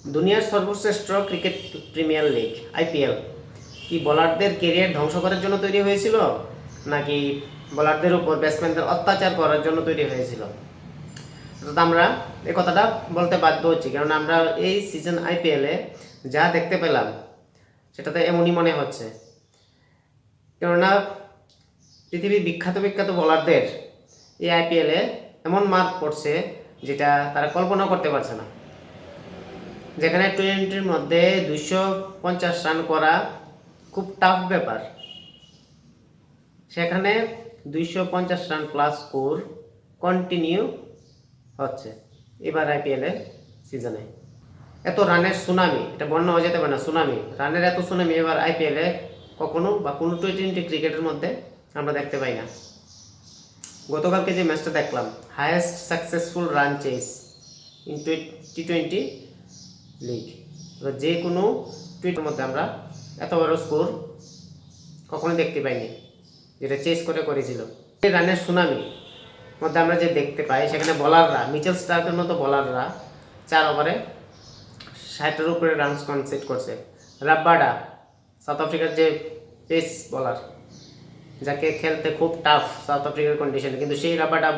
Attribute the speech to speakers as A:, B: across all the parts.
A: দুনিয়ার সর্বশ্রেষ্ঠ cricket premier league IPL কি বোলারদের কেরিয়ার ধ্বংস করার জন্য তৈরি হয়েছিল, নাকি বোলারদের উপর ব্যাটসম্যানদের অত্যাচার করার জন্য তৈরি হয়েছিল? অর্থাৎ আমরা এই কথাটা বলতে বাধ্য হচ্ছি, কারণ আমরা এই সিজন আইপিএলে যা দেখতে পেলাম সেটাতে এমনই মনে হচ্ছে। কেননা পৃথিবীর বিখ্যাত বিখ্যাত বোলারদের এই আইপিএলে এমন মার্ক পড়ছে যেটা তারা কল্পনা করতে পারছে না। যেখানে টোয়েন্টির মধ্যে 250 রান করা খুব টাফ ব্যাপার, সেখানে 250 রান প্লাস স্কোর কন্টিনিউ হচ্ছে এবার আইপিএলের সিজনে। এত রানের সুনামি, এটা বর্ণনা হয়ে যেতে পারে না, সুনামি রানের এত সুনামি এবার আইপিএলে কখনো বা কোনো টোয়েন্টি ক্রিকেটের মধ্যে আমরা দেখতে পাই না। গতকালকে যে ম্যাচটা দেখলাম, highest successful run chase in T20 league, যে কোনো টুইটের মধ্যে আমরা এত বড় স্কোর কখনো দেখতে পাইনি, যেটা চেস করে করেছিল। এই রানের সুনামি মধ্যে আমরা যে দেখতে পাই, সেখানে বলাররা মিচেল স্টার্কের মতো বলাররা 4 ওভারে 60-এর উপরে রানস কনসিড করছে। রাব্বাডা, সাউথ আফ্রিকার যে পেস বলার, যাকে খেলতে খুব টাফ সাউথ আফ্রিকার কন্ডিশনে, কিন্তু সেই রাব্বাডা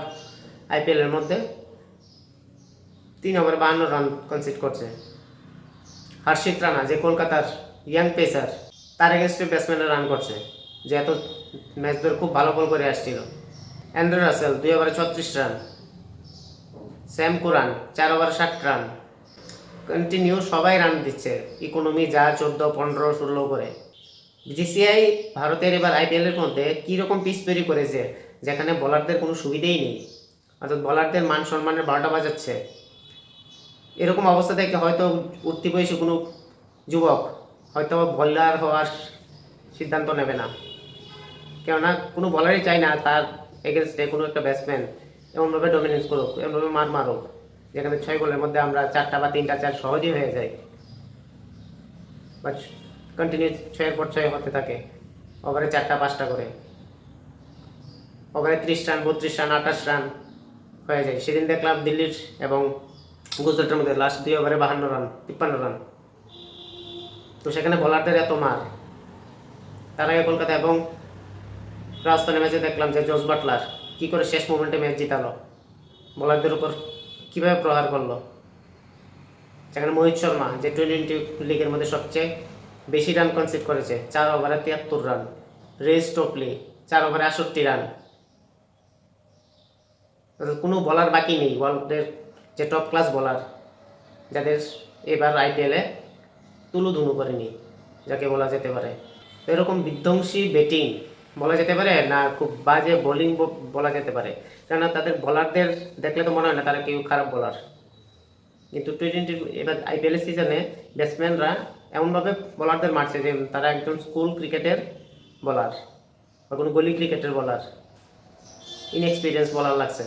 A: আইপিএলের মধ্যে 3 ওভারে 52 রান কনসিড করছে। হর্ষিত রানা, যে কলকাতার ইয়াং পেসার, তার এগেনস্টে ব্যাটসম্যানরা রান করছে, যে এত ম্যাচ ধরে খুব ভালো বল করে আসছিল। অ্যান্ড্রে রাসেল 2 ওভারে 36 রান। স্যাম কুরান 4 ওভারে 60 রান। কন্টিনিউ সবাই রান দিচ্ছে, ইকোনমি যা 14, 15, 16 করে। বিসিসিআই ভারতের এবার আইপিএলের মধ্যে কীরকম পিচ তৈরি করেছে, যেখানে বোলারদের কোনো সুবিধেই নেই, অর্থাৎ বোলারদের মান সম্মানের 12টা বাজাচ্ছে। এরকম অবস্থা থেকে হয়তো উঠতি বয়সী কোনো যুবক হয়তো বোলার হওয়ার সিদ্ধান্ত নেবে না, কেননা কোনো বলারই চায় না তার এগেনস্টে কোনো একটা ব্যাটসম্যান এমনভাবে ডমিনেন্স করুক, এমনভাবে মারুক, যেখানে 6 বলের মধ্যে আমরা 4টা বা 3টা 4 সহজেই হয়ে যায়, বা কন্টিনিউ 6-এর পর 6 হতে থাকে, ওভারে 4টা 5টা করে, ওভারে 30 রান, 32 রান, 28 রান হয়ে যায়। সেদিন দেখলাম দিল্লির এবং গুজরাটের মধ্যে লাস্ট 2 ওভারে 52 রান, 53 রান। তো সেখানে বোলারদের এত মার। তার আগে কলকাতা এবং রাজস্থানের ম্যাচে দেখলাম যে জস বাটলার কী করে শেষ মোমেন্টে ম্যাচ জিতালো, বোলারদের উপর কীভাবে প্রহার করলো। সেখানে মোহিত শর্মা, যে টি20 লিগের মধ্যে সবচেয়ে বেশি রান কনসিড করেছে, 4 ওভারে 73 রান। রে স্টোকলি 4 ওভারে 68 রান। কোনো বলার বাকি নেই, ওয়ার্ল্ডের যে টপ ক্লাস বলার, যাদের এবার আইপিএলে তুলুধুনু করেনি, যাকে বলা যেতে পারে। এরকম বিধ্বংসী ব্যাটিং বলা যেতে পারে না, খুব বাজে বোলিং বলা যেতে পারে, কেননা তাদের বলারদের দেখলে তো মনে হয় না তারা কেউ খারাপ বলার। কিন্তু টি20 এবার আইপিএল সিজনে ব্যাটসম্যানরা এমনভাবে বলারদের মারছে যে তারা একজন স্কুল ক্রিকেটের বলার বা কোনো গলি ক্রিকেটের বলার, ইনএক্সপিরিয়েন্স বলার লাগছে।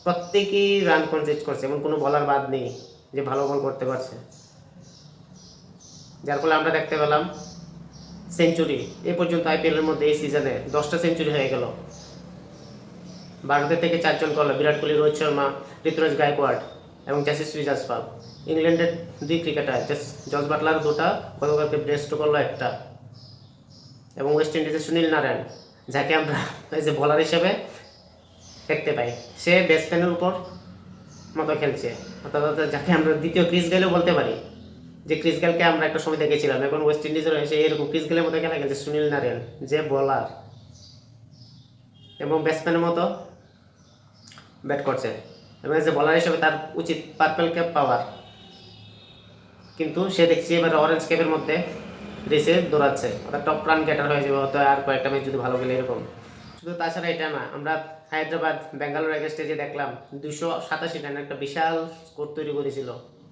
A: প্রত্যেকেই রান কনসিড করছে, এমন কোনো বলার বাদ নেই যে ভালো বল করতে পারছে, যার ফলে আমরা দেখতে পেলাম সেঞ্চুরি এ পর্যন্ত আইপিএলের মধ্যে এই সিজনে 10টা সেঞ্চুরি হয়ে গেল। ভারতের থেকে 4 জন করলো, বিরাট কোহলি, রোহিত শর্মা, ঋতুরাজ গায়কোয়াড় এবং যশস্বী জাসওয়াল। ইংল্যান্ডের 2 ক্রিকেটার, জস বাটলার 2টা, গতকালকে ব্রেস্টো করলো 1টা, এবং ওয়েস্ট ইন্ডিজের সুনীল নারায়ণ, যাকে আমরা এই যে বলার হিসেবে দেখতে পাই, সে ব্যাটসম্যানের উপর মতো খেলছে, অর্থাৎ যাকে আমরা দ্বিতীয় ক্রিস গেলেও বলতে পারি, যে ক্রিস গেলকে আমরা একটা সময় দেখেছিলাম, এখন ওয়েস্ট ইন্ডিজের হয়েছে এরকম ক্রিস গেলের মতো খেলা খেলছে সুনীল নারায়ণ, যে বলার এবং ব্যাটসম্যানের মতো ব্যাট করছে, এবং যে বলার হিসেবে তার উচিত পার্পল ক্যাপ পাওয়ার, কিন্তু সে দেখছি এবার অরেঞ্জ ক্যাপের মধ্যে রেসে দৌড়াচ্ছে, অর্থাৎ টপ রান গেটার হয়ে যাবে হয়তো আর কয়েকটা ম্যাচ যদি ভালো গেলে এরকম। শুধু তাছাড়া এটা না, আমরা হায়দ্রাবাদ বেঙ্গালোর এগেনস্টে যে দেখলাম 287 রান একটা বিশাল স্কোর তৈরি করেছিল,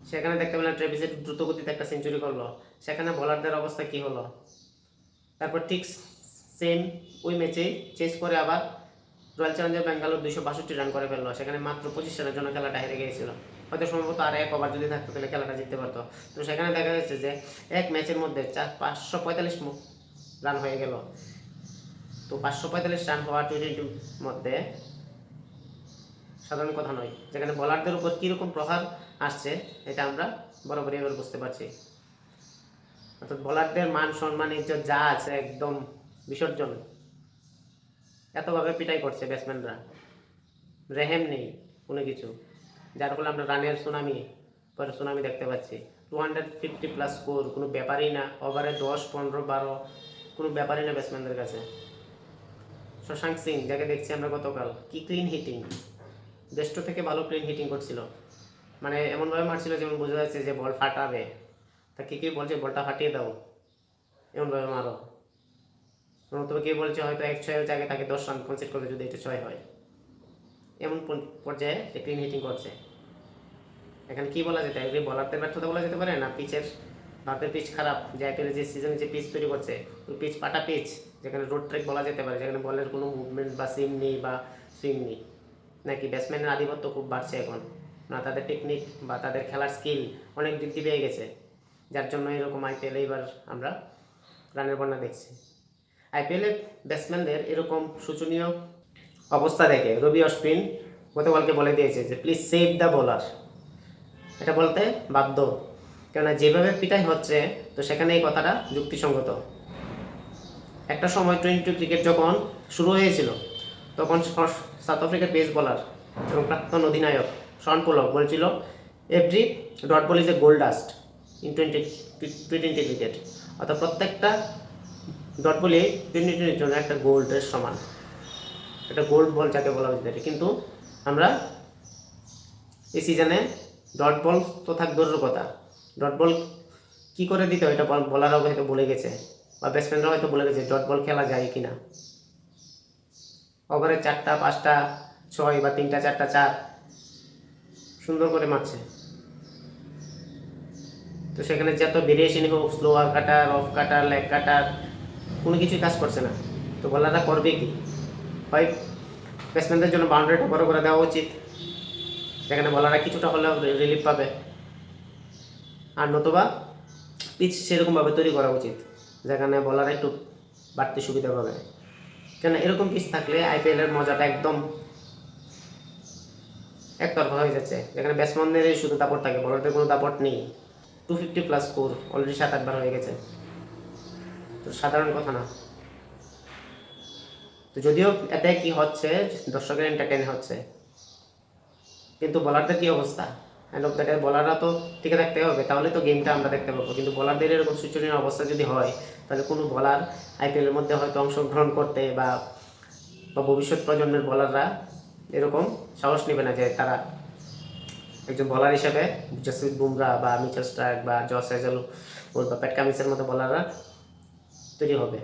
A: সেখানে দেখতে পেলাম ট্রেভিস হেড দ্রুত গতিতে একটা সেঞ্চুরি করলো, সেখানে বলারদের অবস্থা কী হলো। তারপর ঠিক সেম ওই ম্যাচেই চেস করে আবার রয়্যাল চ্যালেঞ্জার ব্যাঙ্গালোর 262 রান করে ফেললো, সেখানে মাত্র 25 রানের জন্য খেলাটা হেরে গিয়েছিল। হয়তো সম্ভবত আর 1 ওভার যদি থাকতো তাহলে খেলাটা জিততে পারতো। তো সেখানে দেখা যাচ্ছে যে এক ম্যাচের মধ্যে 545 রান হয়ে গেল। তো 545 রান হওয়া টি20 মধ্যে সাধারণ কথা নয়। যেখানে বোলারদের উপর কীরকম প্রহার আসছে এটা আমরা বরাবরই এবার বুঝতে পারছি। অর্থাৎ বোলারদের মান সম্মান ইজ্জত যা আছে একদম বিসর্জন। এতভাবে পিটাই করছে ব্যাটসম্যানরা, রেহেম নেই কোনো কিছু, যার ফলে আমরা রানের সুনামি দেখতে পাচ্ছি। 250+ স্কোর কোনো ব্যাপারই না, ওভারে 10, 15, 12 কোনো ব্যাপারই না ব্যাটসম্যানদের কাছে। শশাঙ্ক সিং যাকে দেখছি আমরা গতকাল, কি ক্লিন হিটিং, দেশ থেকে ভালো ক্লিন হিটিং করছিল, মানে এমনভাবে মারছিল যেমন বোঝা যাচ্ছে যে বল ফাটাবে। তা কি বলছে বলটা ফাটিয়ে দাও, এমনভাবে মারো। তবে কে বলছে হয়তো 1-6 জায়গায় তাকে 10 রান কনসিড করবে যদি এটা 6 হয়, এমন পর্যায়ে যে ক্লিন হিটিং করছে। এখানে কি বলা যেতে পারে, বলারদের ব্যর্থতা বলা যেতে পারে না ভারতের পিচ খারাপ, যে আইপিএলে যে সিজনে যে পিচ তৈরি করছে ওই পিচ পাটা পিচ, যেখানে রোড ট্র্যাক বলা যেতে পারে, যেখানে বলের কোনো মুভমেন্ট বা সিম নেই বা সুইং নেই, নাকি ব্যাটসম্যানের আধিপত্য খুব বাড়ছে এখন, না তাদের টেকনিক বা তাদের খেলার স্কিল অনেক বৃদ্ধি পেয়ে গেছে, যার জন্য এরকম আইপিএলে এবার আমরা রানের বন্যা দেখছি। আইপিএলে ব্যাটসম্যানদের এরকম শোচনীয় অবস্থা দেখে রবি অশ্বিন গতকালকে বলে দিয়েছে যে প্লিজ সেভ দ্য বোলার। এটা বলতে বাধ্য, কেননা যেভাবে পিটাই হচ্ছে তো সেখানে এই কথাটা যুক্তিসঙ্গত। একটা সময় টোয়েন্টি ক্রিকেট যখন শুরু হয়েছিল তখন সাউথ আফ্রিকার পেস বোলার এবং প্রাক্তন অধিনায়ক শন পোলক বলছিল every dot ball is a gold dust in twenty cricket, অর্থাৎ প্রত্যেকটা ডট বলই টোয়েন্টির জন্য একটা গোল্ডের সমান, একটা গোল্ড বল যাকে বলা হয়েছে। কিন্তু আমরা এই সিজনে ডট বল তো থাক দূরের কথা, ডট বল কী করে দিতে হয় এটা বলারও হয়তো বলে গেছে, বা ব্যাটসম্যানরাও হয়তো বলে গেছে ডট বল খেলা যায় কিনা। ওভারে 4টা 5টা 6 বা 3টা 4টা 4 সুন্দর করে মারছে, তো সেখানে যত ভেরিয়েশনই হোক, slower cutter, off cutter, leg cutter, কোনো কিছুই কাজ করছে না। তো বলাররা করবে কি? হয় ব্যাটসম্যানদের জন্য বাউন্ডারিটা বড় করে দেওয়া উচিত, যেখানে বলাররা কিছুটা হলেও রিলিফ পাবে, আর নতুবা পিচ সেরকমভাবে তৈরি করা উচিত যেখানে বলাররা একটু বাড়তি সুবিধা পাবে। কেন এরকম পিচ থাকলে আইপিএলের মজাটা একদম একতরফা হয়ে যাচ্ছে, যেখানে ব্যাটসম্যানদের শুধু দাপট থাকে, বলারদের কোনো দাপট নেই। 250+ স্কোর অলরেডি 7-8 বার হয়ে গেছে, তো সাধারণ কথা না। তো যদিও এতে কি হচ্ছে, দর্শকের এন্টারটেইন হচ্ছে, কিন্তু বলারদের কি অবস্থা? এন্ড অফ দ্য ডে বলাররা তো টিকে থাকতে হবে, তাহলে তো গেমটা আমরা দেখতে পাবো। কিন্তু বলারদের এরকম শোচনীয় অবস্থা যদি হয় তাহলে কোনো বলার আইপিএলের মধ্যে হয়তো অংশগ্রহণ করতে বা ভবিষ্যৎ প্রজন্মের বলাররা এরকম সাহস নেবে না যে তারা একজন বলার হিসেবে জসপ্রীত বুমরা বা মিচেল স্টার্ক বা জস হেজেলউড বা প্যাট কামিন্সের মতো বলাররা তৈরি হবে।